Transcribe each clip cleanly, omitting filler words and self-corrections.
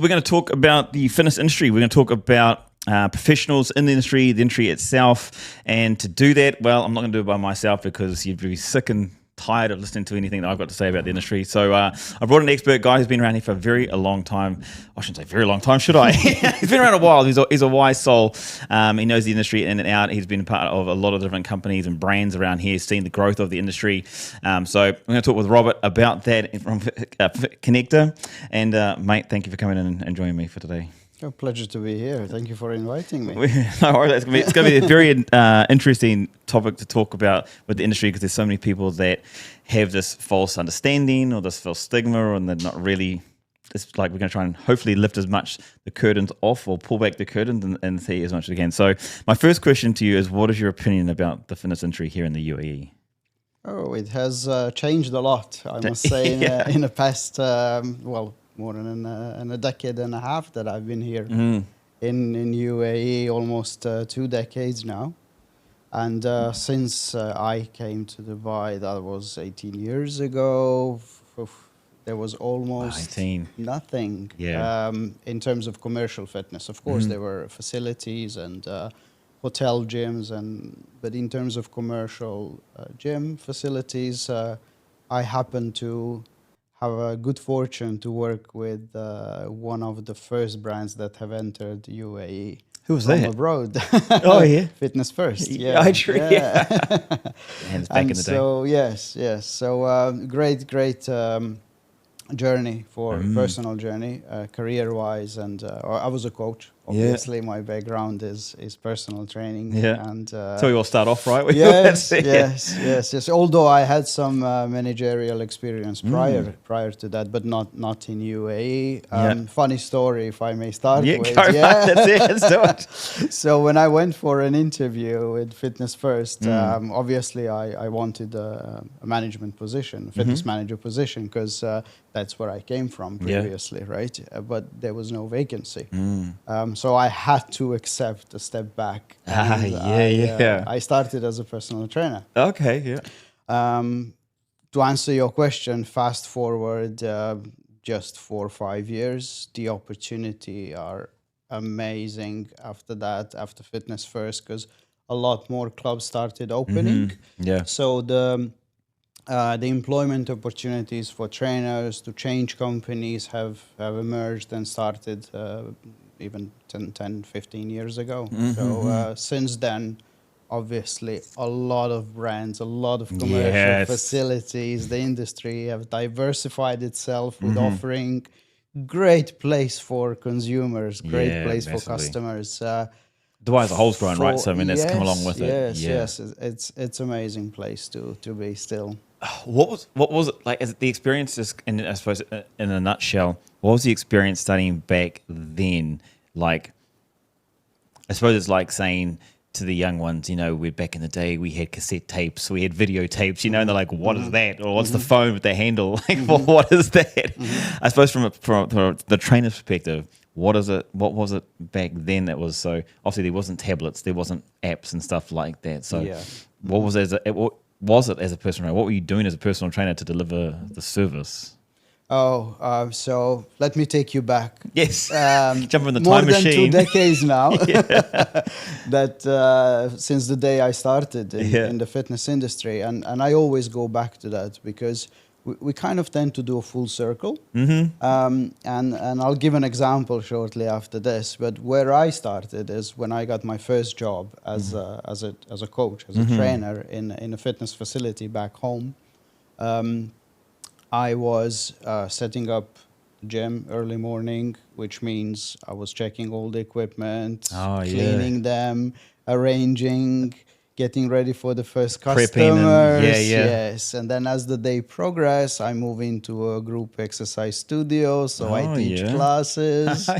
We're going to talk about the fitness industry. We're going to talk about professionals in the industry itself. And to do that, well, I'm not going to do it by myself because you'd be sick and tired of listening to anything that I've got to say about the industry. So I brought an expert guy who's been around here for a long time. I shouldn't say very long time, should I? He's been around a while. He's a wise soul. He knows the industry in and out. He's been part of a lot of different companies and brands around here, seen the growth of the industry. So I'm going to talk with Robert about that from Fitconnector. And mate, thank you for coming in and joining me for today. A pleasure to be here. Thank you for inviting me. No worries. It's going to be a very interesting topic to talk about with the industry because there's so many people that have this false understanding or this false stigma and they're not really. It's like we're going to try and hopefully lift as much the curtains off or pull back the curtains and see as much as we can. So my first question to you is, what is your opinion about the fitness industry here in the UAE? Oh, it has changed a lot, I must say, in the past, more than in a decade and a half that I've been here in UAE, almost 2 decades now. And since I came to Dubai, that was 18 years ago, there was almost nothing in terms of commercial fitness. Of course, there were facilities and hotel gyms, but in terms of commercial gym facilities, I happened to have a good fortune to work with one of the first brands that have entered UAE. Who was that? Abroad. Oh, yeah. Fitness First. Yeah, I agree. Yeah. And back in the day. So, yes. So, great journey personal journey, career-wise, and I was a coach. Obviously, my background is personal training. Yeah. And so we all start off right. Yes. Although I had some managerial experience prior to that, but not in UAE. Funny story, if I may start with. That's it. Let's do it. So when I went for an interview with Fitness First, obviously I wanted a management position, a fitness manager position, because that's where I came from previously, right? But there was no vacancy. So I had to accept a step back. I started as a personal trainer. Okay, yeah. To answer your question, fast forward just 4 or 5 years, the opportunity are amazing after that, after Fitness First, because a lot more clubs started opening. So the employment opportunities for trainers to change companies have emerged and started even 10, 15 years ago. So since then, obviously, a lot of brands, a lot of commercial facilities, the industry have diversified itself with offering great place for consumers, great place for customers. Dubai as a whole's grown, right? So I mean, that's come along with it. Yes. It's amazing place to be still. What was it like? As the experience, and I suppose in a nutshell, what was the experience studying back then? Like, I suppose it's like saying to the young ones, we're back in the day, we had cassette tapes, we had videotapes, and they're like, what is that? Or what's the phone with the handle? Like, what is that? I suppose from the trainer's perspective, what is it? What was it back then that was so? Obviously, there wasn't tablets, there wasn't apps and stuff like that. So, what was it as a personal trainer? What were you doing as a personal trainer to deliver the service? So let me take you back. Yes, jump in the time machine. More than 2 decades now. That since the day I started in the fitness industry, and I always go back to that because we kind of tend to do a full circle. And I'll give an example shortly after this. But where I started is when I got my first job as a coach, as a trainer in a fitness facility back home. I was setting up the gym early morning, which means I was checking all the equipment, cleaning them, arranging, getting ready for the first customers. Yes. And then as the day progressed, I move into a group exercise studio. So I teach classes.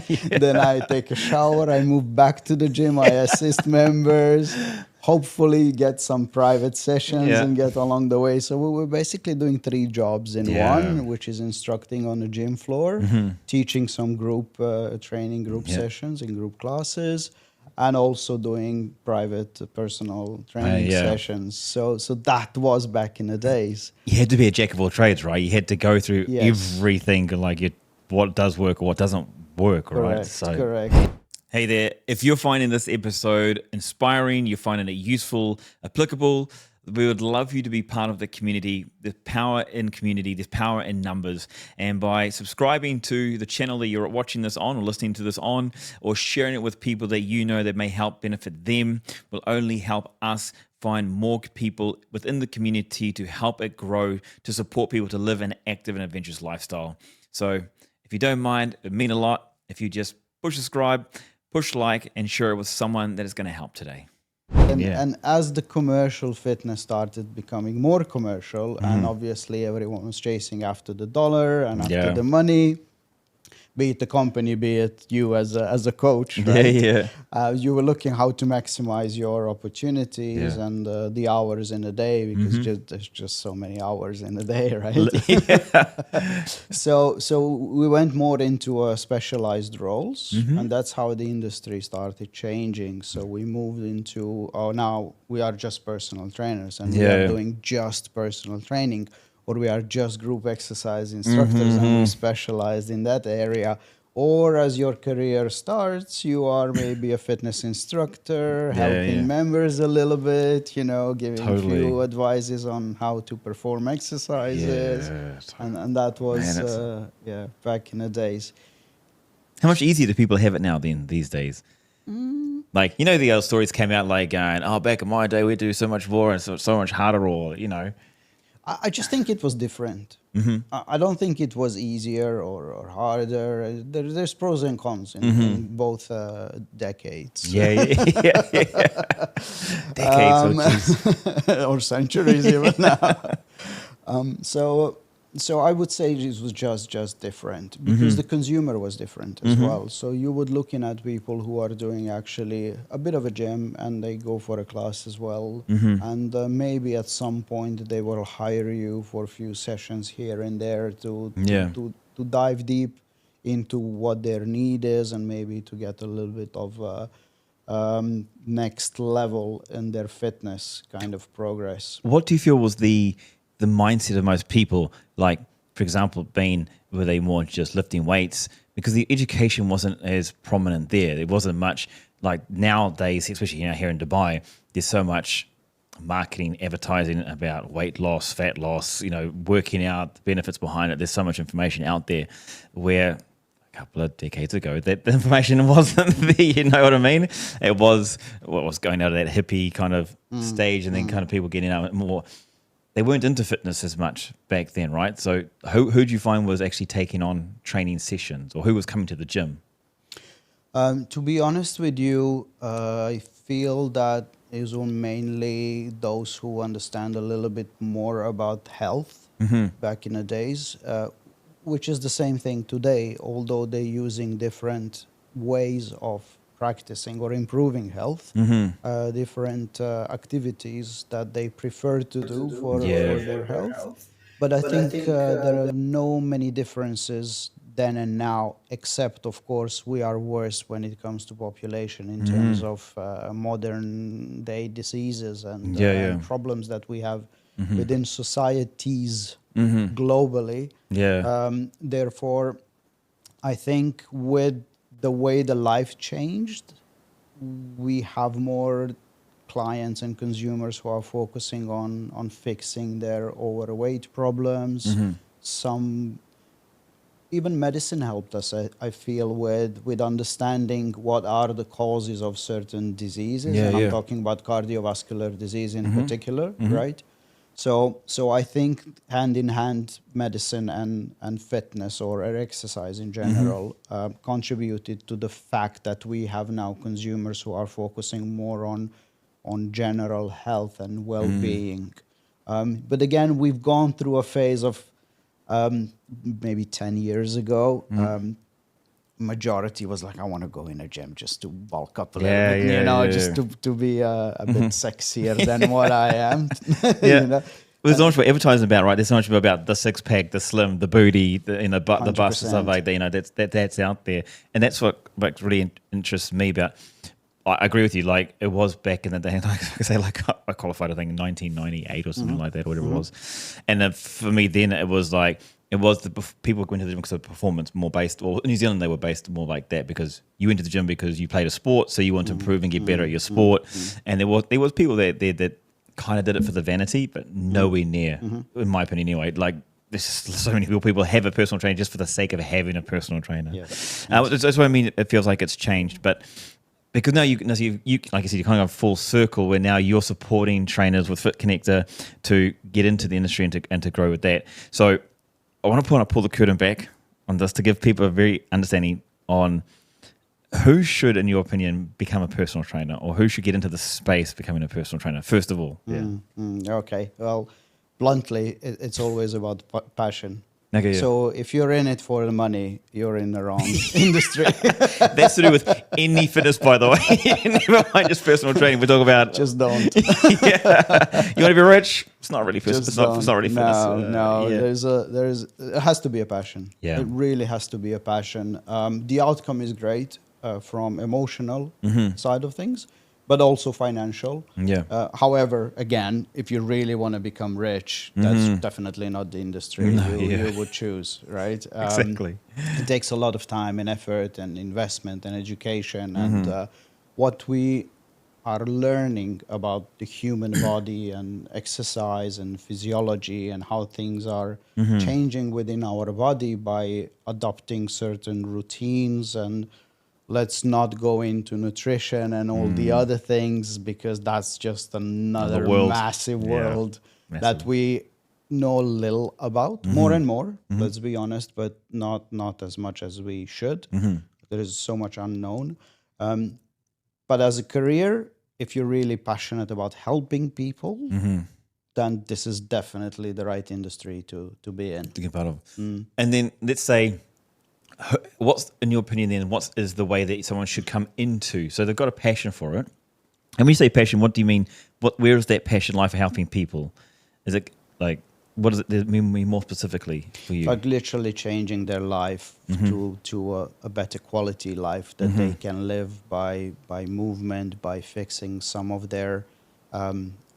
Then I take a shower. I move back to the gym. I assist members. Hopefully get some private sessions and get along the way. So we were basically doing 3 jobs in one, which is instructing on the gym floor, teaching some group training sessions in group classes, and also doing private personal training sessions. So that was back in the days. You had to be a jack of all trades, right? You had to go through everything, like what does work or what doesn't work, right? Correct, So, correct. hey there, if you're finding this episode inspiring, you're finding it useful, applicable, we would love you to be part of the community. There's power in community, there's power in numbers. And by subscribing to the channel that you're watching this on or listening to this on, or sharing it with people that you know that may help benefit them, will only help us find more people within the community to help it grow, to support people to live an active and adventurous lifestyle. So if you don't mind, it would mean a lot if you just push subscribe, push like, and share it with someone that is going to help today. And as the commercial fitness started becoming more commercial, and obviously everyone was chasing after the dollar and after the money, be it the company, be it you as a coach, right? You were looking how to maximize your opportunities and the hours in a day, because there's just so many hours in a day, right? So we went more into specialized roles, and that's how the industry started changing. So we moved into, now we are just personal trainers, and we are doing just personal training, or we are just group exercise instructors and we specialize in that area. Or as your career starts, you are maybe a fitness instructor, helping members a little bit, giving a few advices on how to perform exercises. And that was, back in the days. How much easier do people have it now these days? Like, the old stories came out like going, back in my day, we do so much more and so much harder, or, I just think it was different. I don't think it was easier or harder. There's pros and cons in both decades. Decades, or centuries even now. So I would say it was just different, because the consumer was different as well. So you would looking at people who are doing actually a bit of a gym, and they go for a class as well. And maybe at some point they will hire you for a few sessions here and there to dive deep into what their need is, and maybe to get a little bit of next level in their fitness kind of progress. What do you feel was the mindset of most people, like, for example, were they more just lifting weights? Because the education wasn't as prominent there. There wasn't much, like nowadays, especially here in Dubai, there's so much marketing, advertising about weight loss, fat loss, working out, the benefits behind it. There's so much information out there, where a couple of decades ago, that the information wasn't there, you know what I mean? It was what was going out of that hippie kind of stage, and then kind of people getting out more. They weren't into fitness as much back then, right? So who do you find was actually taking on training sessions, or who was coming to the gym? To be honest with you, I feel that it was mainly those who understand a little bit more about health back in the days, which is the same thing today, although they're using different ways of practicing or improving health, different activities that they prefer to do for their health. But I think there are no many differences then and now, except, of course, we are worse when it comes to population in terms of modern day diseases and problems that we have within societies globally. Therefore, I think with the way the life changed, we have more clients and consumers who are focusing on fixing their overweight problems. Some, even medicine helped us, I feel, with understanding what are the causes of certain diseases. I'm talking about cardiovascular disease in particular, right? So I think hand in hand, medicine and fitness or exercise in general contributed to the fact that we have now consumers who are focusing more on general health and well-being. But again, we've gone through a phase of maybe 10 years ago. Majority was like, I want to go in a gym just to bulk up a little bit, just to be a bit sexier than what I am. There's so much we're advertising about, right? There's so much about the six pack, the slim, the booty, the bust and stuff like that. That's out there, and that's what really interests me about. I agree with you. Like, it was back in the day. Like I say, like I qualified, I think, in 1998 or something like that, or whatever it was. And then for me, then it was like It was people went to the gym because of performance, more based, or in New Zealand they were based more like that, because you went to the gym because you played a sport, so you want to improve and get better at your sport. And there was people that kind of did it for the vanity, but nowhere near, in my opinion anyway. Like, there's just so many people have a personal trainer just for the sake of having a personal trainer. Yes. That's what I mean. It feels like it's changed, but because now you like I said, you kind of go full circle where now you're supporting trainers with Fitconnector to get into the industry and to grow with that. So I want to pull the curtain back on this to give people a very understanding on who should, in your opinion, become a personal trainer, or who should get into the space becoming a personal trainer, first of all. Okay. Well, bluntly, it's always about passion. Okay, yeah. So if you're in it for the money, you're in the wrong industry. That's to do with any fitness, by the way. Never mind just personal training. We're talking about Just don't. yeah. You want to be rich? It's not really fitness. It's not really fitness. No. Yeah. It has to be a passion. Yeah. It really has to be a passion. The outcome is great from emotional side of things, but also financial. Yeah. However, again, if you really want to become rich, that's definitely not the industry you would choose, right? Exactly. It takes a lot of time and effort and investment and education. And what we are learning about the human body and exercise and physiology and how things are changing within our body by adopting certain routines, and let's not go into nutrition and all the other things, because that's just another massive world that we know little about. More and more, let's be honest, but not as much as we should. There is so much unknown. But as a career, if you're really passionate about helping people, then this is definitely the right industry to be in. To get part of. And then let's say, what's, in your opinion, then, what is the way that someone should come into? So they've got a passion for it. And when you say passion, what do you mean? Where is that passion lie for helping people? Is it like, what does it mean more specifically for you? Like literally changing their life to a better quality life that they can live by movement, by fixing some of their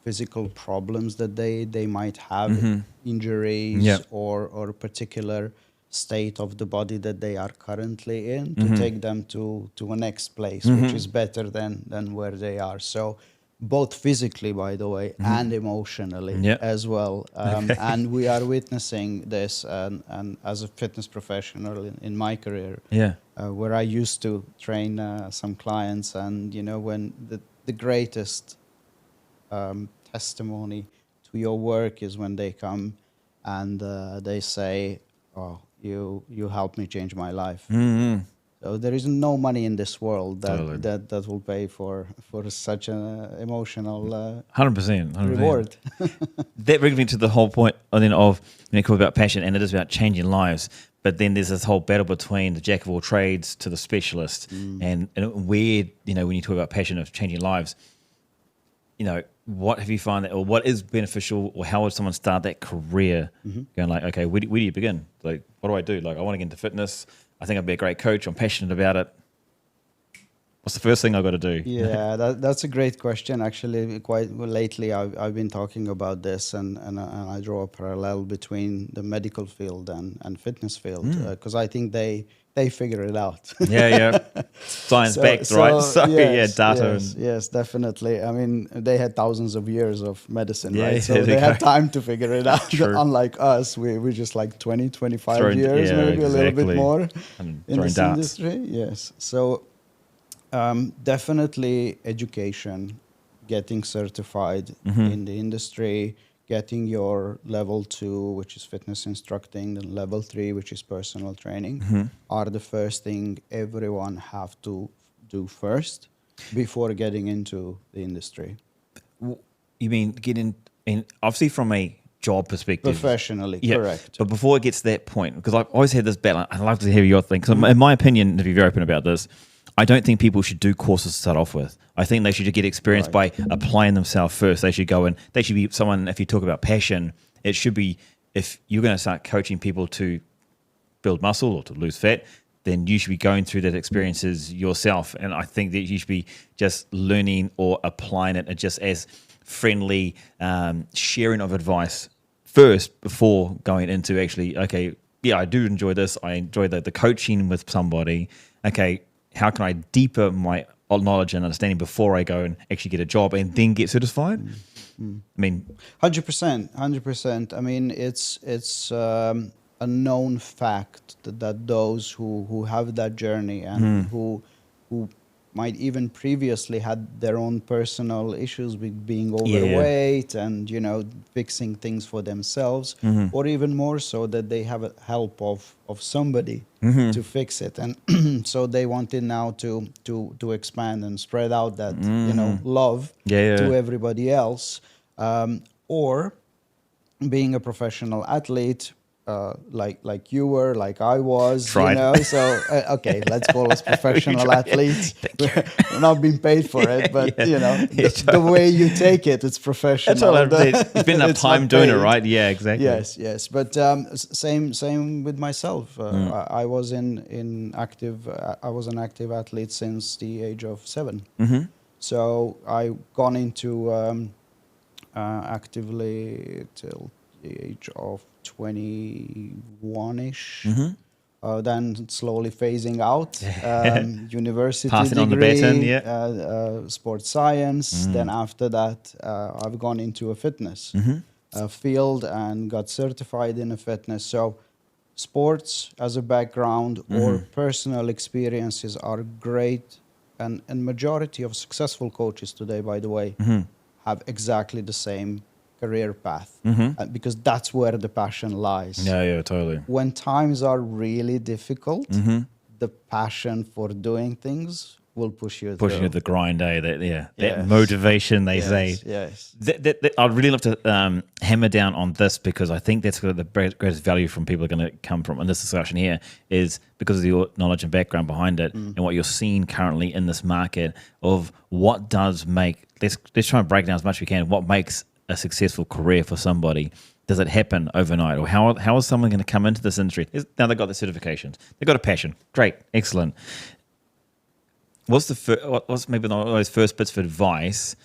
physical problems that they might have, injuries or particular state of the body that they are currently in, to take them to a next place which is better than where they are. So both physically, by the way, and emotionally as well. And we are witnessing this, and as a fitness professional in my career, where I used to train some clients, and when the greatest testimony to your work is when they come and they say, "Oh, you helped me change my life." So there is no money in this world that will pay for such an emotional 100%. reward. That brings me to the whole point of talk about passion, and it is about changing lives. But then there's this whole battle between the jack of all trades to the specialist, and where when you talk about passion of changing lives, what have you found that, or what is beneficial, or how would someone start that career? Going like, okay, where do you begin? Like, what do I do? Like, I want to get into fitness. I think I'd be a great coach. I'm passionate about it. What's the first thing I've got to do? Yeah, that's a great question. Actually, quite lately, I've been talking about this, and I draw a parallel between the medical field and fitness field, because I think they figure it out. Science backed, right? So yes, data. Yes, definitely. I mean, they had thousands of years of medicine, right? So Yeah, they had time to figure it out. True. Unlike us, we're just like 20, 25 years, maybe a little bit more in this industry. Yes. So definitely education, getting certified in the industry, getting your level 2, which is fitness instructing, and level 3, which is personal training, are the first thing everyone have to do first before getting into the industry. You mean getting in, obviously from a job perspective, professionally, correct. But before it gets to that point, because I've always had this battle, I'd love to hear your thing. So in my opinion, to be very open about this, I don't think people should do courses to start off with. I think they should get experience by applying themselves first. They should go and they should be someone, if you talk about passion, it should be, if you're going to start coaching people to build muscle or to lose fat, then you should be going through that experiences yourself. And I think that you should be just learning or applying it just as friendly sharing of advice first before going into actually, okay, yeah, I do enjoy this. I enjoy the coaching with somebody. Okay, how can I deeper my knowledge and understanding before I go and actually get a job and then get certified? I mean, 100%, 100%. I mean, it's a known fact that those who have that journey and who might even previously had their own personal issues with being overweight and fixing things for themselves, or even more so that they have a help of somebody to fix it, and so they wanted now to expand and spread out that love to everybody else, or being a professional athlete, like you were, like I was, Tried. So okay, let's call us professional athletes. We're not being paid for it, but the way you take it, it's professional. That's all I've You spend enough time doing it, right? Yeah, exactly. Yes. But same with myself. I was in active. I was an active athlete since the age of 7. So I gone into actively till the age of 21-ish. Then slowly phasing out. University Passing degree, on the baton, sports science. Then after that, I've gone into a fitness field and got certified in a fitness. So sports as a background or personal experiences are great. And majority of successful coaches today, by the way, have exactly the same career path, because that's where the passion lies. Yeah, totally. When times are really difficult, the passion for doing things will push you Pushing through. at the grind, that motivation, they say. Yes. I'd really love to hammer down on this, because I think that's where the greatest value from people are going to come from in this discussion here, is because of your knowledge and background behind it and what you're seeing currently in this market of what does make, let's try and break down as much as we can, what makes a successful career for somebody. Does it happen overnight? Or how is someone going to come into this industry? Now they've got the certifications. They've got a passion. Great. Excellent. What's maybe one of those first bits of advice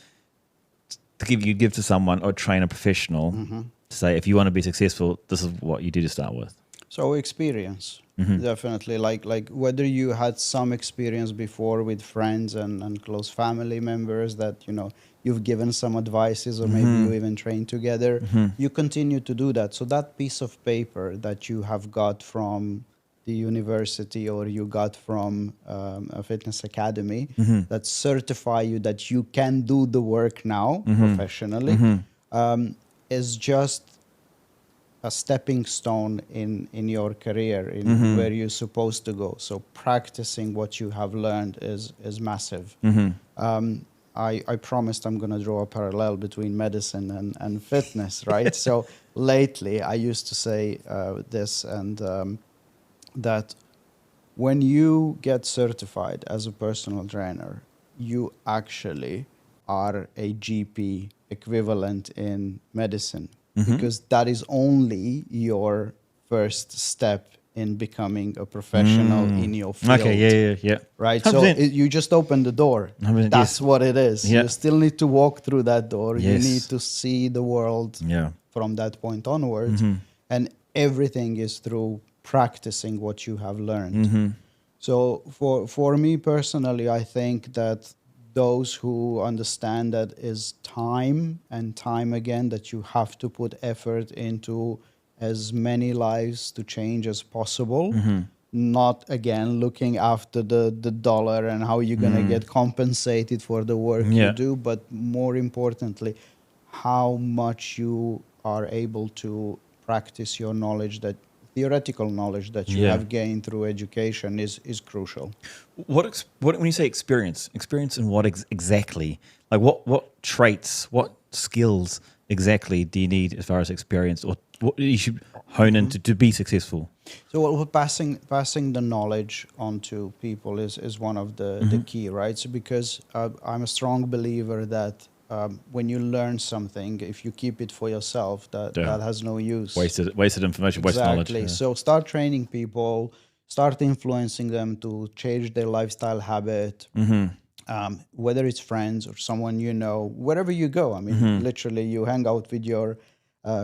to give to someone or train a professional to say, if you want to be successful, this is what you do to start with? So experience, definitely. Like whether you had some experience before with friends and close family members that, you've given some advices, or maybe you even trained together, you continue to do that. So that piece of paper that you have got from the university or you got from a fitness academy that certify you that you can do the work now professionally, is just a stepping stone in your career, in where you're supposed to go. So practicing what you have learned is massive. I promised I'm going to draw a parallel between medicine and fitness, right? So lately I used to say this, and that when you get certified as a personal trainer, you actually are a GP equivalent in medicine, because that is only your first step in becoming a professional in your field. Okay, yeah. Right, 100%. so you just open the door. 100%, That's yes. what it is. Yeah. You still need to walk through that door. Yes. You need to see the world from that point onwards. And everything is through practicing what you have learned. So for me personally, I think that those who understand that is time and time again, that you have to put effort into as many lives to change as possible, not again looking after the dollar and how you're going to get compensated for the work you do, but more importantly, how much you are able to practice your knowledge, that theoretical knowledge that you have gained through education is crucial. What when you say experience in what exactly? Like what traits, what skills exactly do you need as far as experience, or what you should hone into to be successful? So passing the knowledge on to people is one of the key, right? So because I'm a strong believer that when you learn something, if you keep it for yourself, that has no use. Wasted information, wasted knowledge. Exactly. So start training people, start influencing them to change their lifestyle habit. Whether it's friends or someone you know, wherever you go. I mean, literally, you hang out with your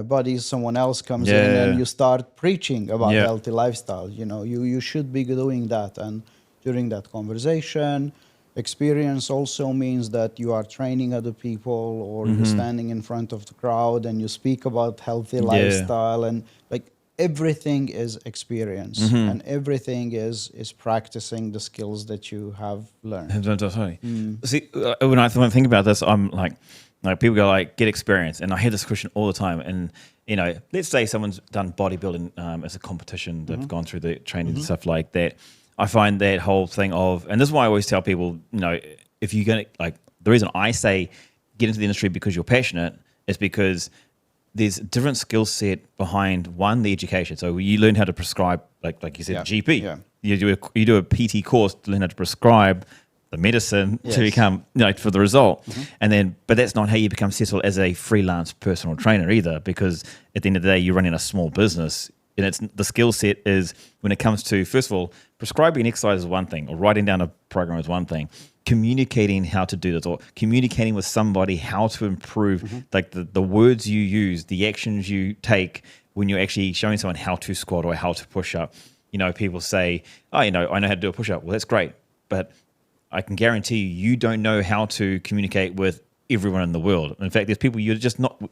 body, someone else comes in and you start preaching about healthy lifestyle. You should be doing that. And during that conversation, experience also means that you are training other people, or you're standing in front of the crowd and you speak about healthy lifestyle, and like everything is experience, and everything is practicing the skills that you have learned. See, when I think about this, I'm like people go like, get experience, and I hear this question all the time. And let's say someone's done bodybuilding as a competition, they've gone through the training and stuff like that. I find that whole thing of, and this is why I always tell people, if you're going to, like, the reason I say get into the industry because you're passionate is because there's a different skill set behind, one, the education. So you learn how to prescribe, like you said, GP. Yeah. You do a PT course to learn how to prescribe the medicine to become, for the result. And then, but that's not how you become successful as a freelance personal trainer either, because at the end of the day, you're running a small business. And it's the skill set is, when it comes to, first of all, prescribing an exercise is one thing, or writing down a program is one thing. Communicating how to do this, or communicating with somebody how to improve, like the words you use, the actions you take when you're actually showing someone how to squat or how to push up. People say, oh, I know how to do a push up. Well, that's great. But I can guarantee you don't know how to communicate with everyone in the world. In fact, there's people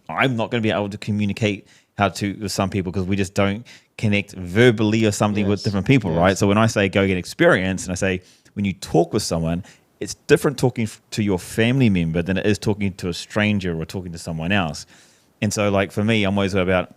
I'm not going to be able to communicate with some people, because we just don't connect verbally or something with different people, right? So when I say go get experience, and I say when you talk with someone, it's different talking to your family member than it is talking to a stranger or talking to someone else. And so, like, for me, I'm always about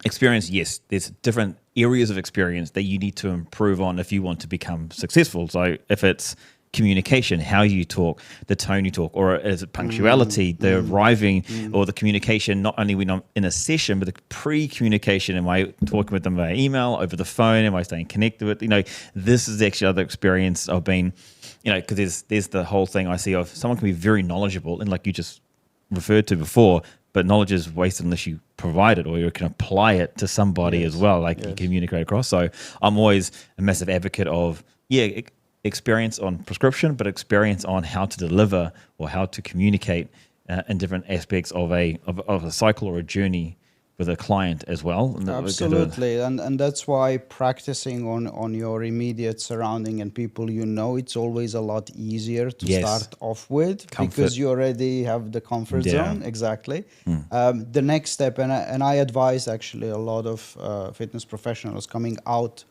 experience. Yes, there's different areas of experience that you need to improve on if you want to become successful. So if it's communication, how you talk, the tone you talk, or is it punctuality, the arriving, or the communication, not only when I'm in a session, but the pre-communication. Am I talking with them via email, over the phone? Am I staying connected with, this is actually other experience I've been, because there's the whole thing I see of someone can be very knowledgeable, and like you just referred to before, but knowledge is wasted unless you provide it or you can apply it to somebody as well, like you communicate across. So I'm always a massive advocate of, experience on prescription, but experience on how to deliver or how to communicate in different aspects of a cycle or a journey with a client as well. Absolutely, and that's why practicing on your immediate surrounding and people it's always a lot easier to start off with, because you already have the comfort zone. Exactly. The next step, and I advise actually a lot of fitness professionals coming out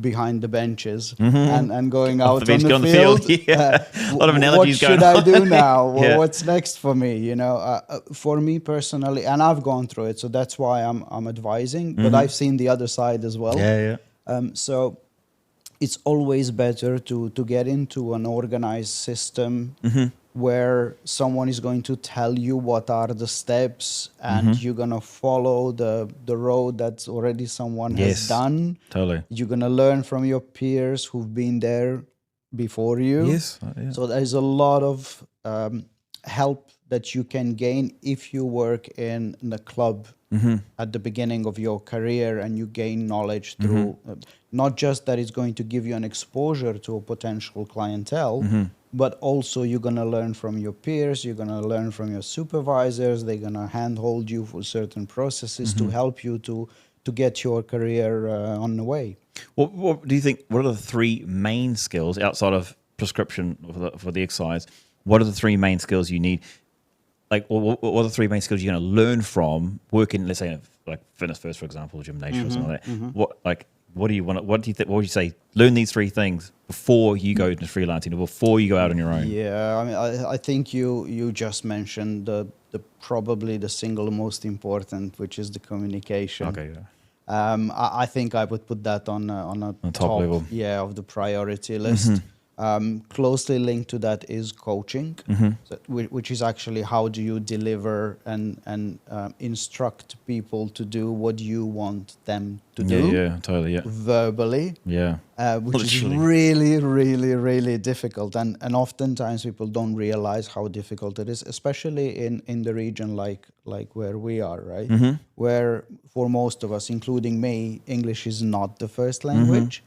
behind the benches and going out on the field. A lot of analogies what should I do now? Well, what's next for me? For me personally, and I've gone through it, so that's why I'm advising. But I've seen the other side as well. So it's always better to get into an organized system where someone is going to tell you what are the steps, and you're going to follow the road that's already someone has done. Totally. You're going to learn from your peers who've been there before you. So there's a lot of help that you can gain if you work in a club at the beginning of your career, and you gain knowledge through not just that it's going to give you an exposure to a potential clientele, but also you're going to learn from your peers, you're going to learn from your supervisors, they're going to handhold you for certain processes to help you to get your career on the way. What do you think, what are the three main skills outside of prescription for the exercise? What are the three main skills you need? Like, what are the three main skills you're going to learn from working, let's say, like Fitness First, for example, or gymnasium or something like that? What do you want? What would you say? Learn these three things before you go into freelancing, or before you go out on your own. Yeah, I mean, I think you just mentioned the probably the single most important, which is the communication. Okay. I think I would put that on a top level. Of the priority list. Closely linked to that is coaching, which is actually how do you deliver and instruct people to do what you want them to do. Verbally. Which is really, really, really difficult, and oftentimes people don't realize how difficult it is, especially in the region like where we are, right? Where for most of us, including me, English is not the first language.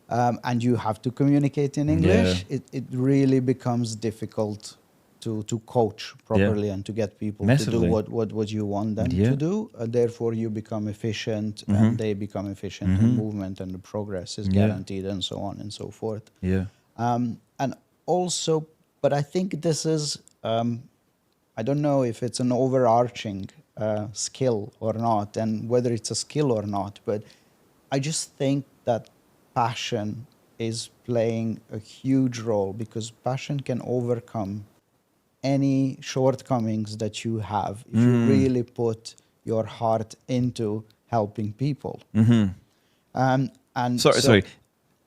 And you have to communicate in English. It really becomes difficult to coach properly and to get people Massively. to do what you want them to do. Therefore, you become efficient and they become efficient in movement, and the progress is guaranteed, and so on and so forth. Yeah. And also, but I think this is, I don't know if it's an overarching skill or not, and whether it's a skill or not, but I just think that passion is playing a huge role, because passion can overcome any shortcomings that you have if you really put your heart into helping people. And Sorry.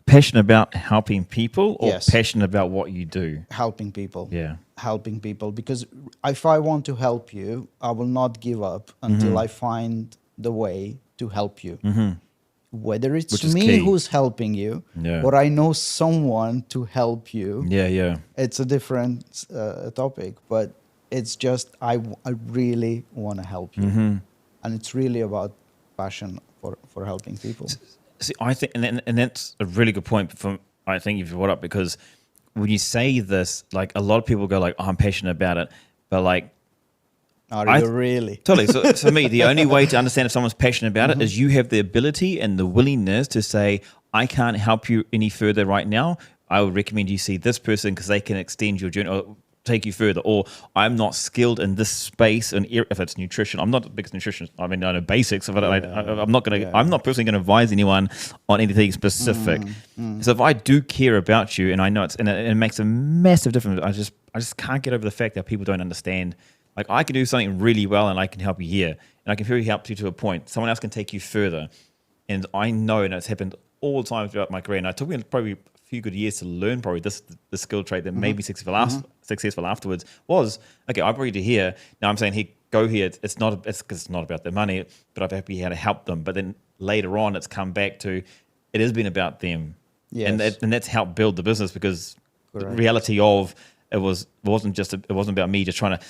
Passionate about helping people, or Yes. passionate about what you do? helping people. Yeah. Helping people, because if I want to help you, I will not give up until I find the way to help you. Whether it's Which is me key. who's helping you, Yeah. or I know someone to help you, Yeah. it's a different topic. But it's just I really want to help you, and it's really about passion for helping people. See, I think, and that's a really good point. I think you've brought up, because when you say this, like, a lot of people go like, "Oh, I'm passionate about it," but like, Are you really? Totally. So for me, the only way to understand if someone's passionate about it is you have the ability and the willingness to say, I can't help you any further right now. I would recommend you see this person because they can extend your journey or take you further. Or I'm not skilled in this space, and if it's nutrition, I'm not the biggest nutritionist. I mean, I know basics of it. I'm not going to. I'm not personally going to advise anyone on anything specific. So if I do care about you, and I know it makes a massive difference. I just can't get over the fact that people don't understand. Like, I can do something really well and I can help you here, and I can really help you to a point. Someone else can take you further. And I know, and it's happened all the time throughout my career, and it took me probably a few good years to learn probably the skill trait that made me successful afterwards was, okay, I brought you to here. Now I'm saying, here, go here. It's not about the money, but I've happy how to help them. But then later on, it's come back to, it has been about them. Yes. And that's helped build the business, because Correct. the reality of it wasn't about me just trying to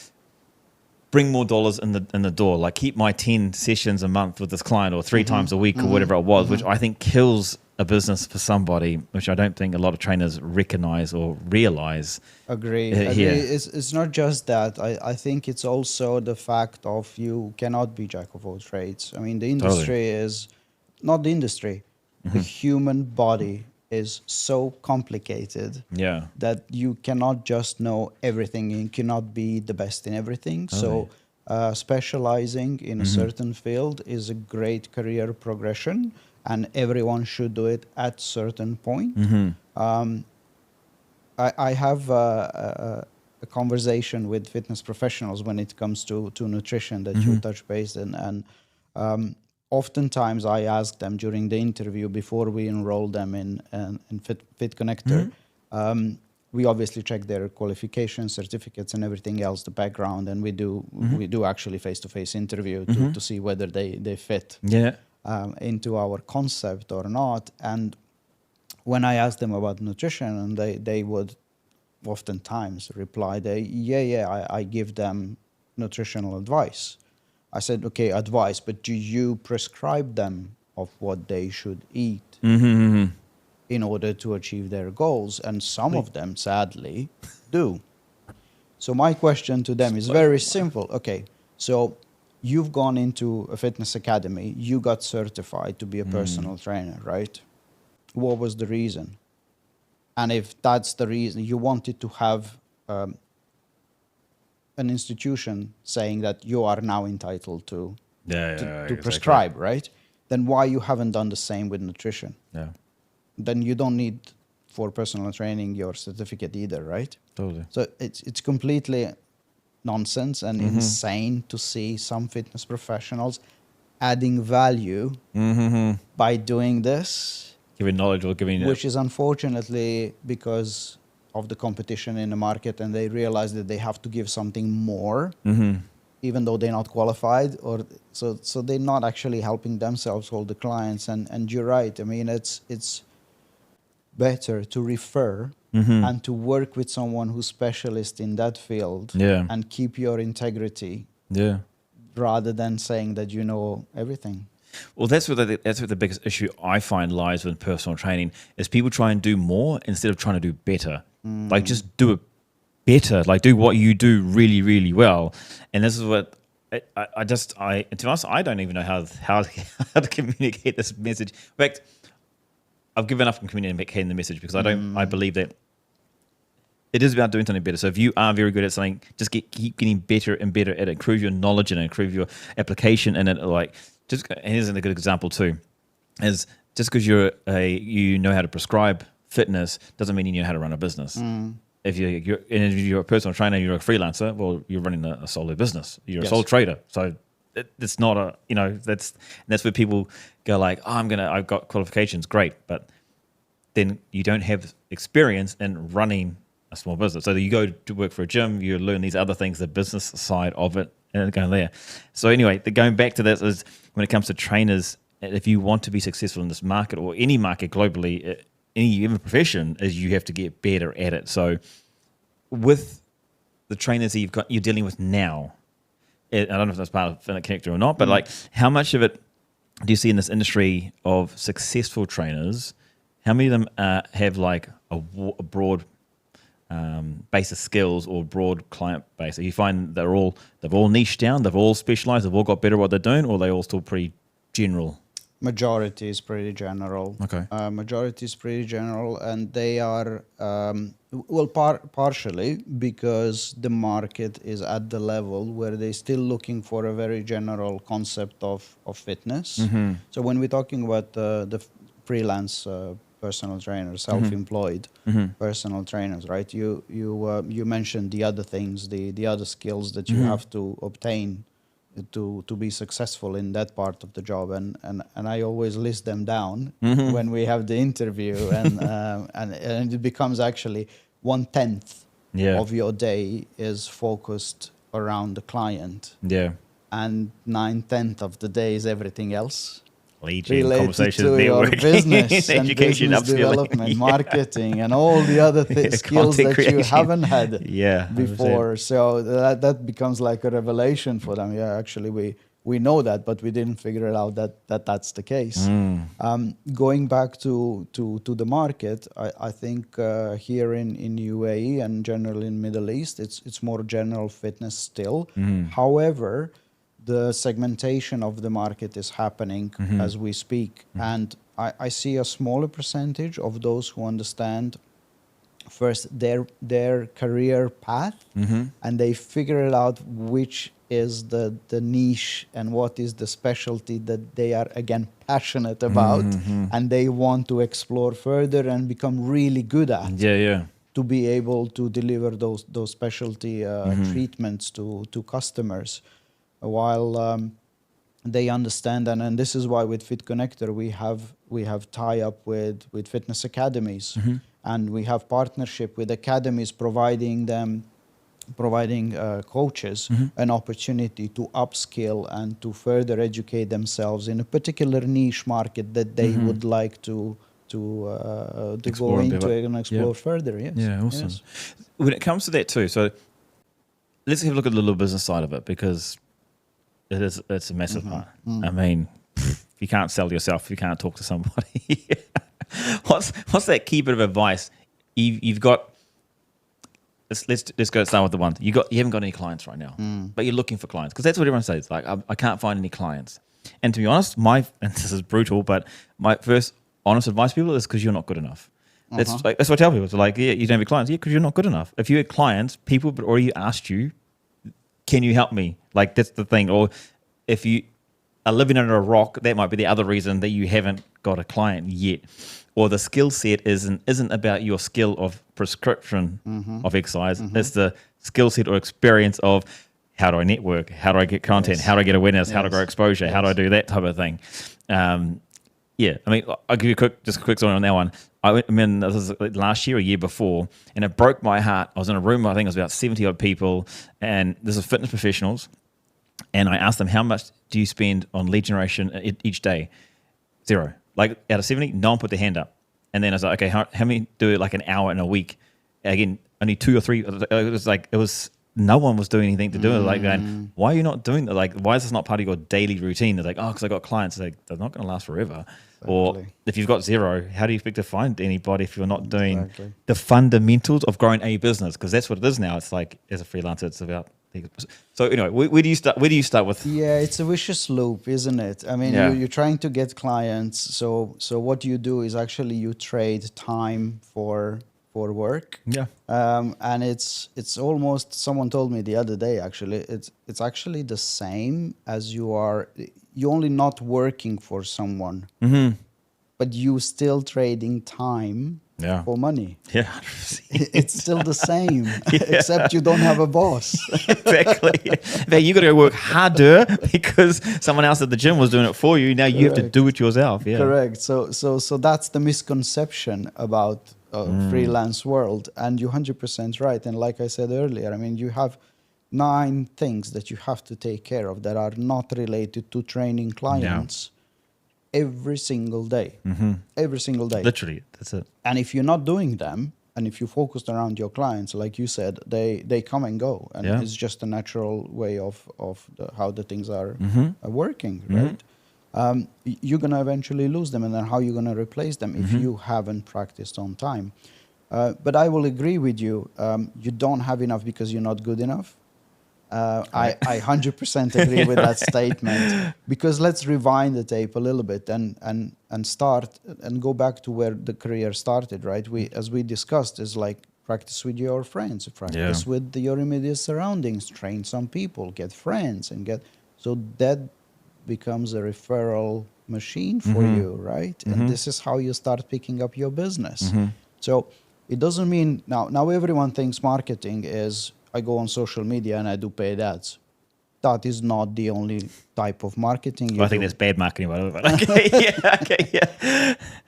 bring more dollars in the door, like keep my 10 sessions a month with this client, or 3 times a week, or whatever it was, which I think kills a business for somebody, which I don't think a lot of trainers recognize or realize. Agree. Here. It's not just that. I think it's also the fact of you cannot be jack of all trades. I mean, the industry is not the industry. The human body is so complicated that you cannot just know everything. You cannot be the best in everything. So specializing in a certain field is a great career progression, and everyone should do it at certain point. I have a conversation with fitness professionals when it comes to nutrition that you touch base in, and oftentimes I ask them during the interview before we enroll them in Fitconnector. We obviously check their qualifications, certificates, and everything else, the background, and we do actually face-to-face interview to see whether they fit into our concept or not. And when I ask them about nutrition, and they would oftentimes reply, I give them nutritional advice. I said, okay, advice, but do you prescribe them of what they should eat in order to achieve their goals? And some of them, sadly, do. So my question to them is very simple. Okay, so you've gone into a fitness academy, you got certified to be a personal trainer, right? What was the reason? And if that's the reason, you wanted to have an institution saying that you are now entitled to prescribe, right? Then why you haven't done the same with nutrition? Then you don't need for personal training your certificate either, right? Totally. So it's completely nonsense and insane to see some fitness professionals adding value by doing this. Giving knowledge or giving... Which is unfortunately because of the competition in the market, and they realize that they have to give something more, even though they're not qualified, or so they're not actually helping themselves or the clients. And you're right. I mean, it's better to refer and to work with someone who's specialist in that field and keep your integrity rather than saying that you know everything. Well, that's where the biggest issue I find lies with personal training is people try and do more instead of trying to do better. Like, just do it better, like do what you do really, really well. And this is what to be honest, I don't even know how to communicate this message. In fact, I've given up on communicating the message because I believe that it is about doing something better. So if you are very good at something, just keep getting better and better at it. Improve your knowledge and improve your application in it. Like, and here's a good example too, is just because you know how to prescribe fitness doesn't mean you know how to run a business. If you're a personal trainer, you're a freelancer, well, you're running a solo business. You're a sole trader. So it's not that's where people go like, oh, I've got qualifications, great. But then you don't have experience in running a small business. So you go to work for a gym, you learn these other things, the business side of it, and going there. So anyway, going back to this is when it comes to trainers, if you want to be successful in this market or any market globally, any profession, is you have to get better at it. So with the trainers that you're dealing with now, I don't know if that's part of Fitconnector or not, but like how much of it do you see in this industry of successful trainers? How many of them have like a broad base of skills or broad client base? So you find they've all niched down, they've all specialized, they've all got better at what they're doing, or are they all still pretty general? Majority is pretty general. Okay. Majority is pretty general, and they are partially because the market is at the level where they're still looking for a very general concept of fitness. So when we're talking about the freelance personal trainers, self-employed personal trainers, right? You mentioned the other things, the other skills that you have to obtain to be successful in that part of the job, and I always list them down when we have the interview, and it becomes actually 1/10 of your day is focused around the client, and 9/10 of the day is everything else. Leading conversations, to your business and education, business development, marketing, and all the other skills that you haven't had before. 100%. So that becomes like a revelation for them. Yeah, actually, we know that, but we didn't figure it out that's the case. Going back to the market, I think here in UAE and generally in Middle East, it's more general fitness still. However, the segmentation of the market is happening as we speak. And I see a smaller percentage of those who understand first their career path and they figure it out which is the niche and what is the specialty that they are again passionate about and they want to explore further and become really good at. To be able to deliver those specialty treatments to customers. While they understand, and this is why with Fitconnector we have tie up with fitness academies, and we have partnership with academies providing coaches an opportunity to upskill and to further educate themselves in a particular niche market that they would like to go into and explore further. Yes. Yeah, awesome. Yes. When it comes to that too, so let's have a look at the little business side of it, because it's a massive part. I mean, if you can't sell yourself, if you can't talk to somebody. What's that key bit of advice? You've got. Let's go start with the one. You haven't got any clients right now, but you're looking for clients, because that's what everyone says. Like, I can't find any clients. And to be honest, and this is brutal, but my first honest advice, people, is because you're not good enough. That's what I tell people. It's like, yeah, you don't have clients. Yeah, because you're not good enough. If you had clients, people would already asked you, can you help me? Like, that's the thing. Or if you are living under a rock, that might be the other reason that you haven't got a client yet. Or the skill set isn't about your skill of prescription of exercise. It's the skill set or experience of how do I network? How do I get content? How do I get awareness? How do I grow exposure? How do I do that type of thing? Yeah, I mean, I'll give you a quick story on that one. This was last year or year before, and it broke my heart. I was in a room, I think it was about 70 odd people, and this is fitness professionals, and I asked them, how much do you spend on lead generation each day? 0. Like, out of 70, no one put their hand up. And then I was like, okay, how many do like an hour in a week? Again, only 2 or 3. It was no one was doing anything to do it. Like, going, why are you not doing that? Like, why is this not part of your daily routine? They're like, oh, because I got clients. It's like, they're not going to last forever. Or if you've got zero, how do you expect to find anybody if you're not doing the fundamentals of growing a business? Because that's what it is now. It's like, as a freelancer, it's about. So anyway, where do you start? Where do you start with? Yeah, it's a vicious loop, isn't it? I mean, you're trying to get clients. So what you do is actually you trade time for work. Yeah. And it's almost, someone told me the other day, actually, it's actually the same as you're only not working for someone, but you still trading time for money. Yeah. It's still the same, except you don't have a boss. Exactly. But you got to go work harder because someone else at the gym was doing it for you. Now you have to do it yourself. Yeah. Correct. So that's the misconception about freelance world, and you're 100% right. And like I said earlier, I mean, you have 9 things that you have to take care of that are not related to training clients every single day. Every single day. Literally, that's it. And if you're not doing them, and if you're focused around your clients, like you said, they come and go, and it's just a natural way of how the things are working, right? You're going to eventually lose them, and then how are you going to replace them if you haven't practiced on time? But I will agree with you. You don't have enough because you're not good enough. I 100% agree with that statement, because let's rewind the tape a little bit and start and go back to where the career started, right? As we discussed, is like practice with your friends, practice with your immediate surroundings, train some people, get friends, and so that becomes a referral machine for you, right? And this is how you start picking up your business. So it doesn't mean now everyone thinks marketing is I go on social media and I do paid ads. That is not the only type of marketing. I think there's bad marketing.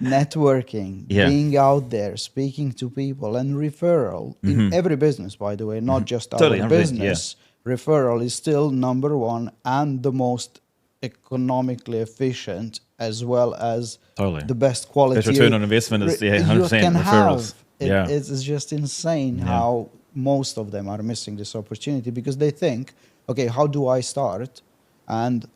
Networking, being out there, speaking to people, and referral in every business, by the way, not just our business. Referral is still number one and the most economically efficient, as well as the best quality. Best return on investment is 100% referrals. It's just insane how most of them are missing this opportunity, because they think, okay, how do I start? And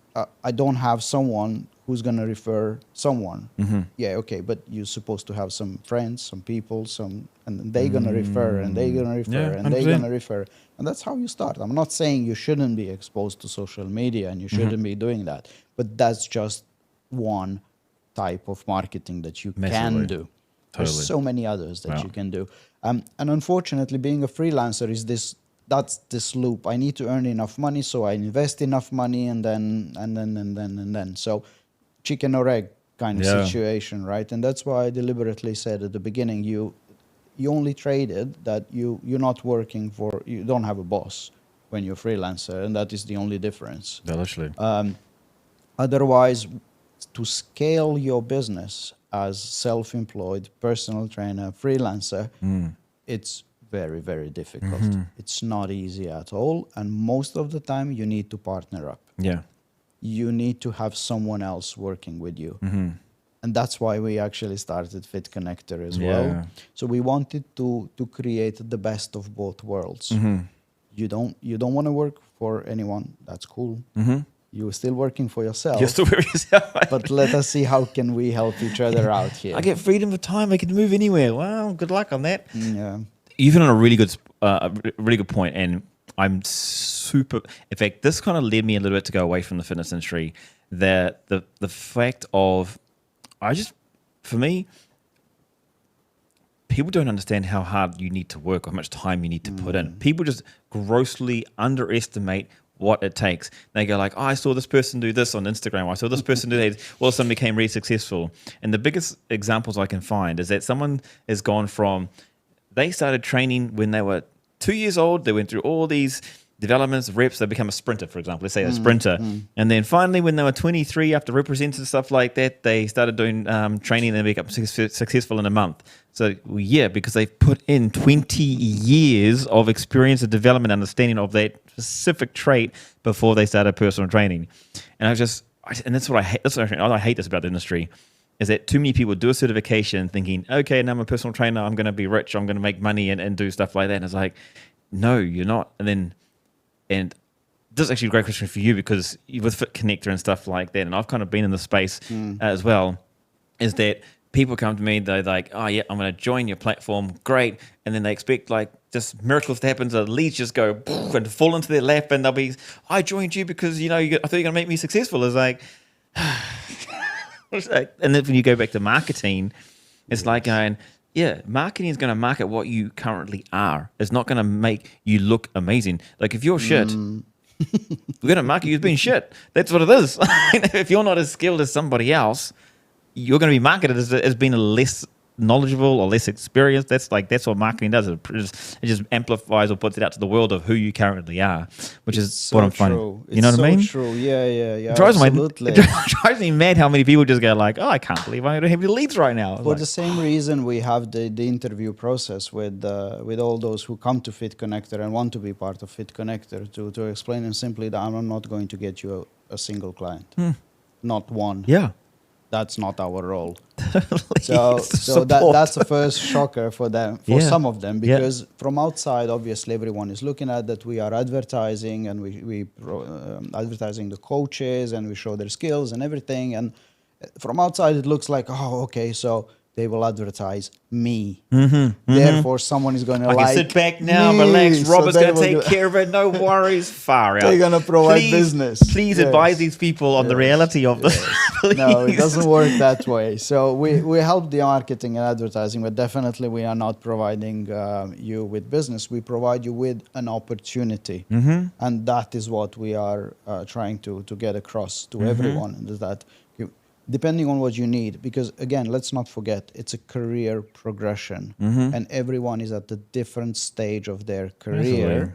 I don't have someone who's going to refer someone. Yeah, okay, but you're supposed to have some friends, some people, and they're going to refer, and they're going to refer, and they're going to refer. And that's how you start. I'm not saying you shouldn't be exposed to social media and you shouldn't be doing that, but that's just one type of marketing that you can do. There's so many others that you can do. And unfortunately, being a freelancer is that's this loop. I need to earn enough money, so I invest enough money, and then. So chicken or egg kind of situation, right? And that's why I deliberately said at the beginning, you only traded that you're not working for, you don't have a boss when you're a freelancer, and that is the only difference. Yeah, literally. Otherwise, to scale your business as self-employed, personal trainer, freelancer, it's very, very difficult. It's not easy at all. And most of the time, you need to partner up. Yeah. You need to have someone else working with you. And that's why we actually started Fitconnector as well. So we wanted to create the best of both worlds. You don't want to work for anyone. That's cool. You're still working for yourself. You're still working yourself. But let us see how can we help each other out here. I get freedom of time. I can move anywhere. Well, good luck on that. Yeah. You've been on a really good point, and I'm super. In fact, this kind of led me a little bit to go away from the fitness industry. That the fact of, for me, people don't understand how hard you need to work or how much time you need to put in. People just grossly underestimate what it takes. They go like, oh, I saw this person do this on Instagram. I saw this person do that. All of a sudden became really successful. And the biggest examples I can find is that someone has gone from, they started training when they were 2 years old. They went through all these developments, reps. They become a sprinter, for example. Let's say a sprinter. And then finally, when they were 23, after representing stuff like that, they started doing training and they became successful in a month. So, yeah, because they've put in 20 years of experience and development, understanding of that specific trait before they started personal training. And that's what I hate. I hate this about the industry, is that too many people do a certification thinking, okay, now I'm a personal trainer, I'm going to be rich, I'm going to make money and do stuff like that. And it's like, no, you're not. And then and this is actually a great question for you because with Fitconnector and stuff like that, and I've kind of been in the space as well, is that people come to me, they're like, oh yeah, I'm going to join your platform, great, and then they expect like just miracles to happen, so the leads just go poof, and fall into their lap, and they'll be, I joined you because, I thought you were going to make me successful. It's like, and then when you go back to marketing, it's like going, yeah, marketing is going to market what you currently are. It's not going to make you look amazing. Like if you're shit, we're going to market you as being shit. That's what it is. If you're not as skilled as somebody else, you're going to be marketed as being less knowledgeable or less experienced. That's what marketing does. It just amplifies or puts it out to the world of who you currently are, which is so what I'm finding. You know what I mean? True. Yeah. It drives me mad how many people just go like, oh, I can't believe I don't have any leads right now. For the same reason we have the interview process with all those who come to Fitconnector and want to be part of Fitconnector to explain them simply that I'm not going to get you a single client. Not one. Yeah. That's not our role. So that's the first shocker for them, for some of them, because from outside, obviously, everyone is looking at that we are advertising and we advertising the coaches and we show their skills and everything. And from outside, it looks like, oh, okay, so they will advertise me. Therefore, someone is going to I can sit back now, relax. Robert's going to take care of it. No worries. Far out. They're going to provide business. Please advise these people on the reality of this. No, it doesn't work that way. So we help the marketing and advertising, but definitely we are not providing you with business. We provide you with an opportunity. And that is what we are trying to get across to everyone, is that depending on what you need, because again, let's not forget, it's a career progression and everyone is at a different stage of their career. Absolutely.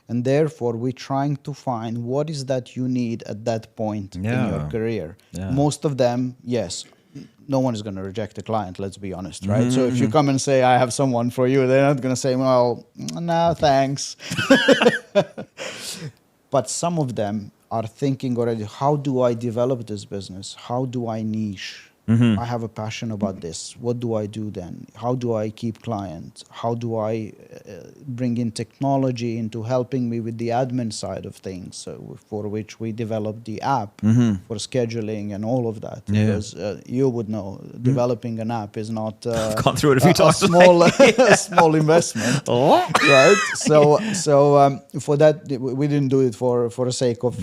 And therefore, we're trying to find what is that you need at that point in your career. Most of them, yes, no one is going to reject a client, let's be honest, right? So if you come and say, I have someone for you, they're not going to say, well, no, thanks. But some of them are thinking already, how do I develop this business? How do I niche? I have a passion about this. What do I do then? How do I keep clients? How do I bring in technology into helping me with the admin side of things, for which we developed the app for scheduling and all of that? Because you would know, developing an app is not I've gone through it a few times. A small investment, right? So for that, we didn't do it for the sake of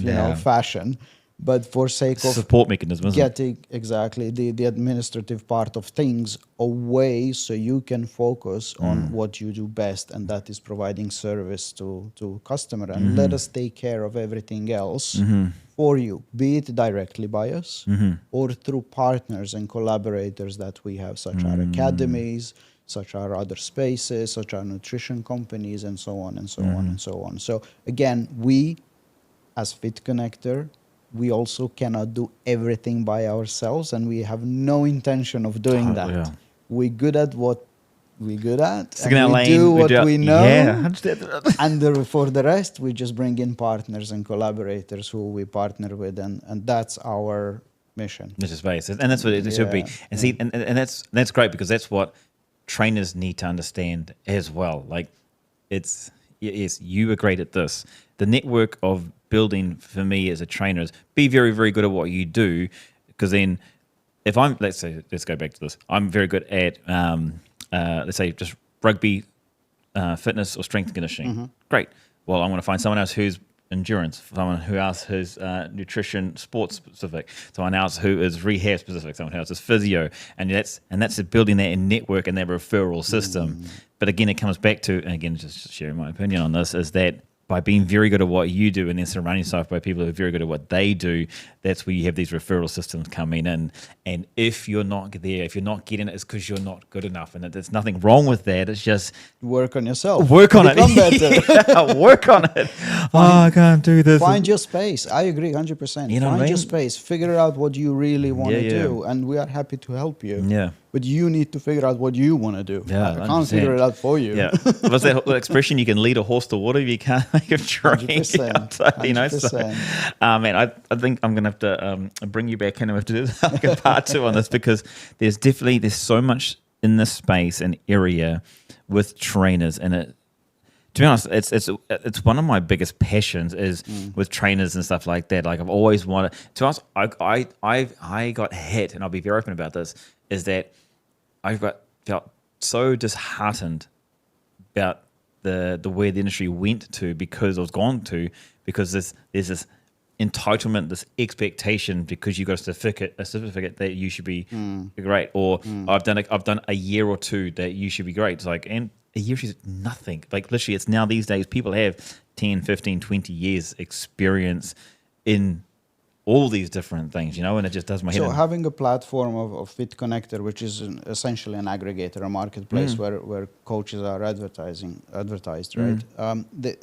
fashion, but for sake of support mechanism, getting exactly the administrative part of things away, so you can focus on what you do best, and that is providing service to customer, and let us take care of everything else for you, be it directly by us or through partners and collaborators that we have, such as academies, such as other spaces, such as nutrition companies, and so on and so on and so on. So again, we as Fitconnector, we also cannot do everything by ourselves, and we have no intention of doing that. Yeah. We're good at what we're good at, and we do what we know. And for the rest, we just bring in partners and collaborators who we partner with, and that's our mission. This is base, and that's what it should be. And see, and that's great, because that's what trainers need to understand as well. Like, it's yes, you are great at this. The network of building for me as a trainer is be very, very good at what you do, because then if let's go back to this, I'm very good at let's say just rugby, fitness or strength and conditioning. Great. Well, I'm going to find someone else who's endurance, someone who else who's nutrition, sports specific, someone else who is rehab specific, someone else is physio, and that's building that network and that referral system. But again, it comes back to, and again, just sharing my opinion on this, is that by being very good at what you do and then surrounding yourself by people who are very good at what they do, that's where you have these referral systems coming in. And if you're not there, if you're not getting it, it's because you're not good enough. And there's nothing wrong with that. It's just work on yourself. Work on it. Better. Work on it. I can't do this. Find your space. I agree 100%. You know Find your space. Figure out what you really want to do. And we are happy to help you. Yeah. But you need to figure out what you want to do. Yeah, I can't figure it out for you. Yeah. What's that expression? You can lead a horse to water, but you can't make him drink. 100%. You know, so, man, I think I'm going to have to bring you back in and we have to do like a part 2 on this, because there's so much in this space and area with trainers, and To be honest, it's one of my biggest passions is with trainers and stuff like that. Like I've always wanted. To be honest, I got hit, and I'll be very open about this. Is that felt so disheartened about the way the industry went to because there's this entitlement, this expectation because you got a certificate that you should be great, or I've done a year or two that you should be great. It's like, and a year is nothing. Like literally, it's now these days people have 10, 15, 20 years experience in all these different things, and it just does my head in. So having a platform of Fitconnector, which is essentially an aggregator, a marketplace where coaches are advertised, right?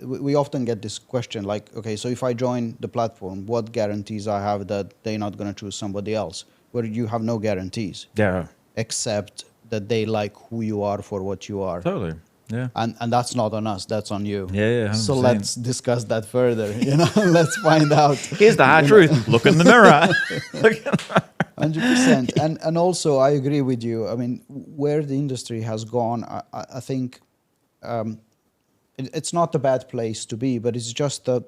We often get this question like, okay, so if I join the platform, what guarantees I have that they're not going to choose somebody else? Where you have no guarantees. Yeah. Except that they like who you are for what you are. Totally. Yeah. And that's not on us, that's on you. Yeah. 100%. So let's discuss that further. Let's find out. Here's the hard truth. Look in the mirror. 100%. And also I agree with you. I mean, where the industry has gone, I think it's not a bad place to be, but it's just a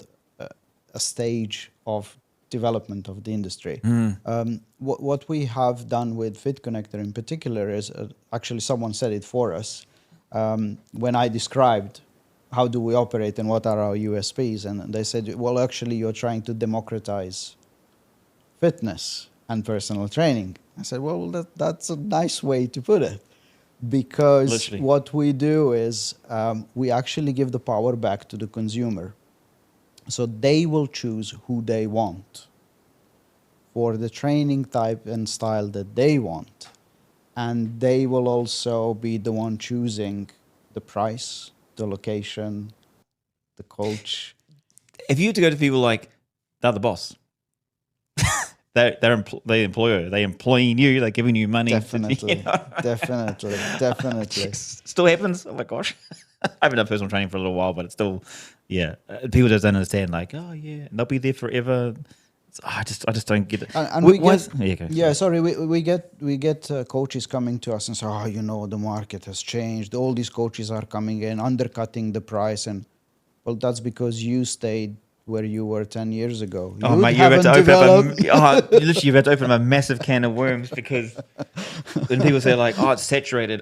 stage of development of the industry. What we have done with Fitconnector in particular is actually someone said it for us. When I described how do we operate and what are our USPs, and they said, well, actually, you're trying to democratize fitness and personal training. I said, well, that's a nice way to put it, because literally, what we do is we actually give the power back to the consumer. So they will choose who they want for the training type and style that they want. And they will also be the one choosing the price, the location, the coach. If you had to go to people like, they're the boss. they're employer. They're employing you. They're giving you money. Definitely. Definitely. Still happens. Oh my gosh. I haven't done personal training for a little while, but it's still, people just don't understand. Like, oh yeah, and they'll be there forever. I just don't get it. And we get coaches coming to us and say, the market has changed. All these coaches are coming in, undercutting the price, and well, that's because you stayed where you were 10 years ago. Oh, mate, you've had to open a massive can of worms, because when people say like, oh, it's saturated,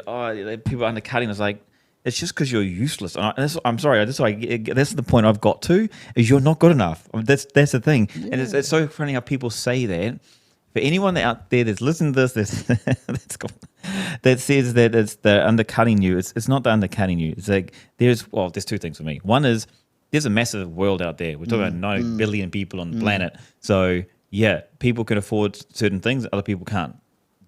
people are undercutting, it's like, it's just because you're useless. I'm sorry. That's the point I've got to, is you're not good enough. I mean, that's the thing. Yeah. And it's so funny how people say that. For anyone out there that's listening to this, that says that they're undercutting you, it's not the undercutting you. It's like there's two things for me. One is there's a massive world out there. We're talking about 90 billion people on the planet. So yeah, people can afford certain things, other people can't.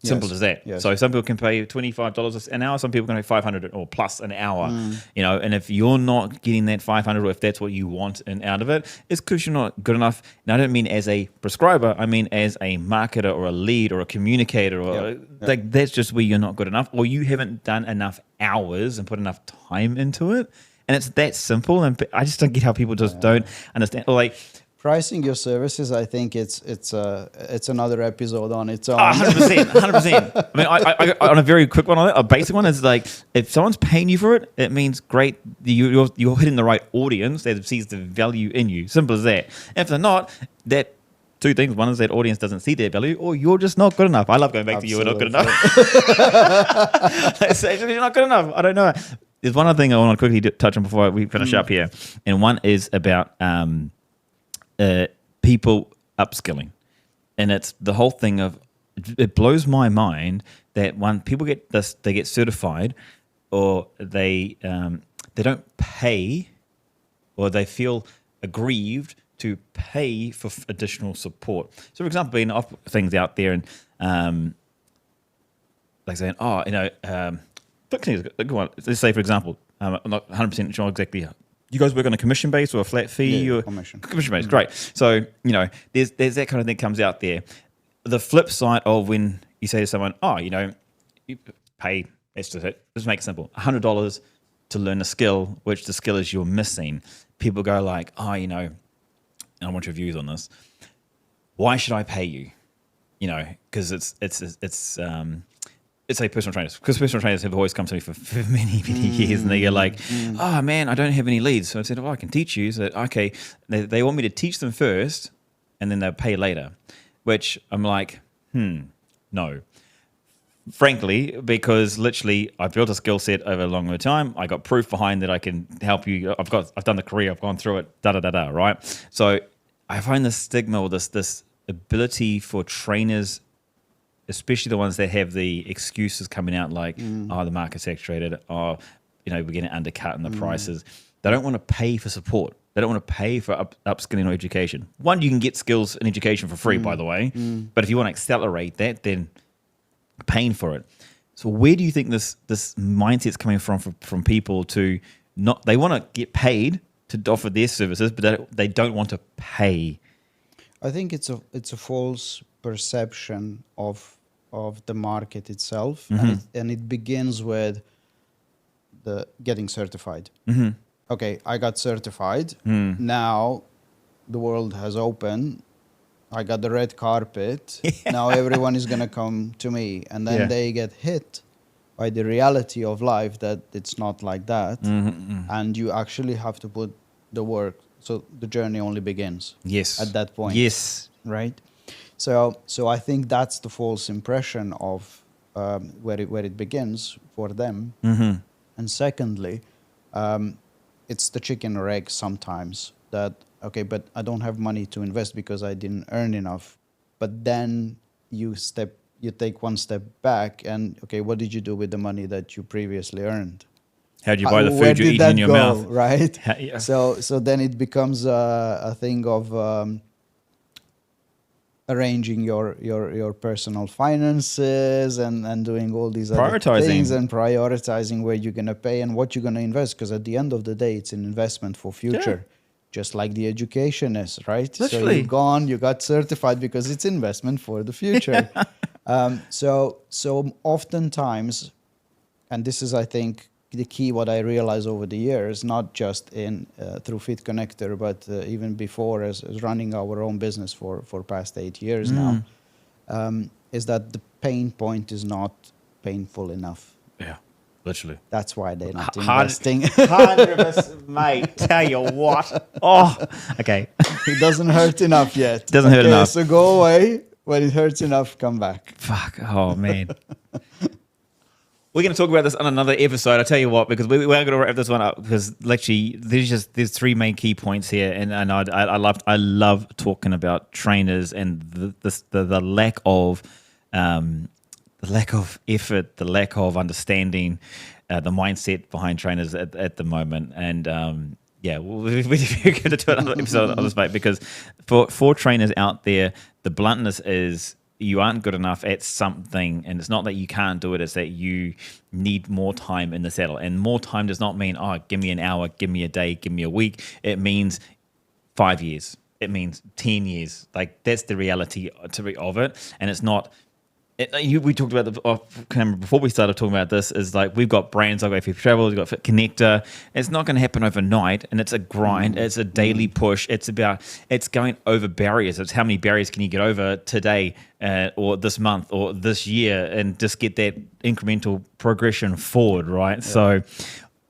Simple as that. Yes. So some people can pay $25 an hour. Some people can pay $500 or plus an hour. And if you're not getting that $500, or if that's what you want and out of it, it's because you're not good enough. And I don't mean as a prescriber. I mean as a marketer or a lead or a communicator, or like that's just where you're not good enough, or you haven't done enough hours and put enough time into it. And it's that simple. And I just don't get how people just don't understand. Or like, pricing your services, I think it's another episode on its own. 100%. I mean, I on a very quick one on it, a basic one is like, if someone's paying you for it, it means great, you're hitting the right audience that sees the value in you. Simple as that. And if they're not, that two things. One is that audience doesn't see their value, or you're just not good enough. I love going back to you're not good enough. You're not good enough. I don't know. There's one other thing I want to quickly touch on before we finish up here, and one is about people upskilling, and it's the whole thing of, it blows my mind that when people get this, they get certified, or they don't pay, or they feel aggrieved to pay for additional support. So, for example, being off things out there and like saying, let's say, for example, I'm not 100% sure exactly. You guys work on a commission base or a flat fee? Or commission base, great. So, there's that kind of thing comes out there. The flip side of when you say to someone, you pay, let's just make it simple, $100 to learn a skill, which the skill is you're missing. People go like, I want your views on this. Why should I pay you? Because it's let's say personal trainers, because personal trainers have always come to me for many, many years, and they're like, oh man, I don't have any leads. So I said, I can teach you. So, okay, they want me to teach them first, and then they'll pay later, which I'm like, no. Frankly, because literally I've built a skill set over a long time. I got proof behind that I can help you. I've done the career. I've gone through it. Right? So I find this stigma or this ability for trainers, especially the ones that have the excuses coming out like, oh, the market's saturated. Oh, we're getting undercut in the prices. They don't want to pay for support. They don't want to pay for upskilling or education. One, you can get skills and education for free, by the way. But if you want to accelerate that, then paying for it. So where do you think this mindset's coming from people to not, they want to get paid to offer their services, but they don't want to pay? I think it's a false perception of the market itself, and it begins with the getting certified. Okay, I got certified. Now the world has opened. I got the red carpet. Now everyone is going to come to me. And then they get hit by the reality of life that it's not like that. And you actually have to put the work. So the journey only begins. Yes. At that point. Yes. Right? So I think that's the false impression of where it begins for them. And secondly, it's the chicken or egg sometimes that, okay, but I don't have money to invest because I didn't earn enough. But then you take one step back and, okay, what did you do with the money that you previously earned? How did you buy the food you eat in your mouth? Right? So then it becomes a thing of arranging your personal finances and doing all these other things and prioritizing where you're going to pay and what you're going to invest. Because at the end of the day, it's an investment for future. Yeah. Just like the education is, right? Literally. So you got certified because it's investment for the future. So oftentimes, and this is, I think, the key, what I realized over the years, not just through Fitconnector, but even before as running our own business for past 8 years now, is that the pain point is not painful enough. Yeah. Literally. That's why they're not investing. 100%, mate. Tell you what. Oh, okay. It doesn't hurt enough yet. Doesn't hurt enough. So go away. When it hurts enough, come back. Fuck. Oh, man. We're going to talk about this on another episode. I tell you what, because we are going to wrap this one up because literally there's three main key points here, and I love talking about trainers and the lack of effort, the lack of understanding, the mindset behind trainers at the moment. And we're going to do another episode on this, mate, because for trainers out there, the bluntness is you aren't good enough at something, and it's not that you can't do it, it's that you need more time in the saddle. And more time does not mean, oh, give me an hour, give me a day, give me a week. It means 5 years. It means 10 years. Like, that's the reality of it. And it's not... we talked about before we started talking about this, is like we've got brands like FFPTRAVELS, we've got Fitconnector. It's not going to happen overnight, and it's a grind. It's a daily push. It's going over barriers. It's how many barriers can you get over today or this month or this year, and just get that incremental progression forward, right? Yeah. So,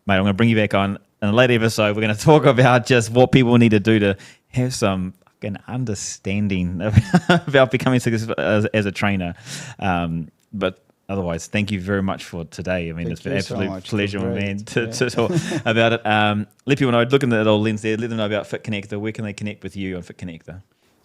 mate, I'm going to bring you back on in a later episode. We're going to talk about just what people need to do to have some an understanding about becoming successful as a trainer. But otherwise, thank you very much for today. I mean, it's been an absolute pleasure, man, to talk about it. Let people know, look in that old lens there, let them know about Fitconnector. Where can they connect with you on Fitconnector?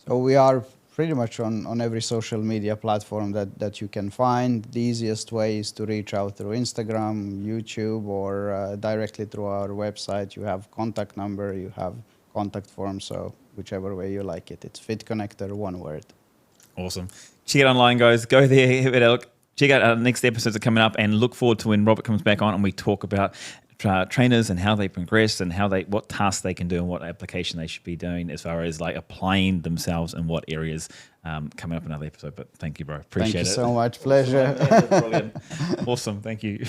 So we are pretty much on every social media platform that you can find. The easiest way is to reach out through Instagram, YouTube, or directly through our website. You have contact number, you have contact form, so whichever way you like it. It's Fitconnector, one word. Awesome. Check it online, guys. Go there, have a look. Check out our next episodes are coming up, and look forward to when Robert comes back on and we talk about trainers and how they progress and what tasks they can do and what application they should be doing as far as like applying themselves in what areas. Coming up in another episode. But thank you, bro. Appreciate it. Thank you so much. Pleasure. Brilliant. Awesome. Thank you.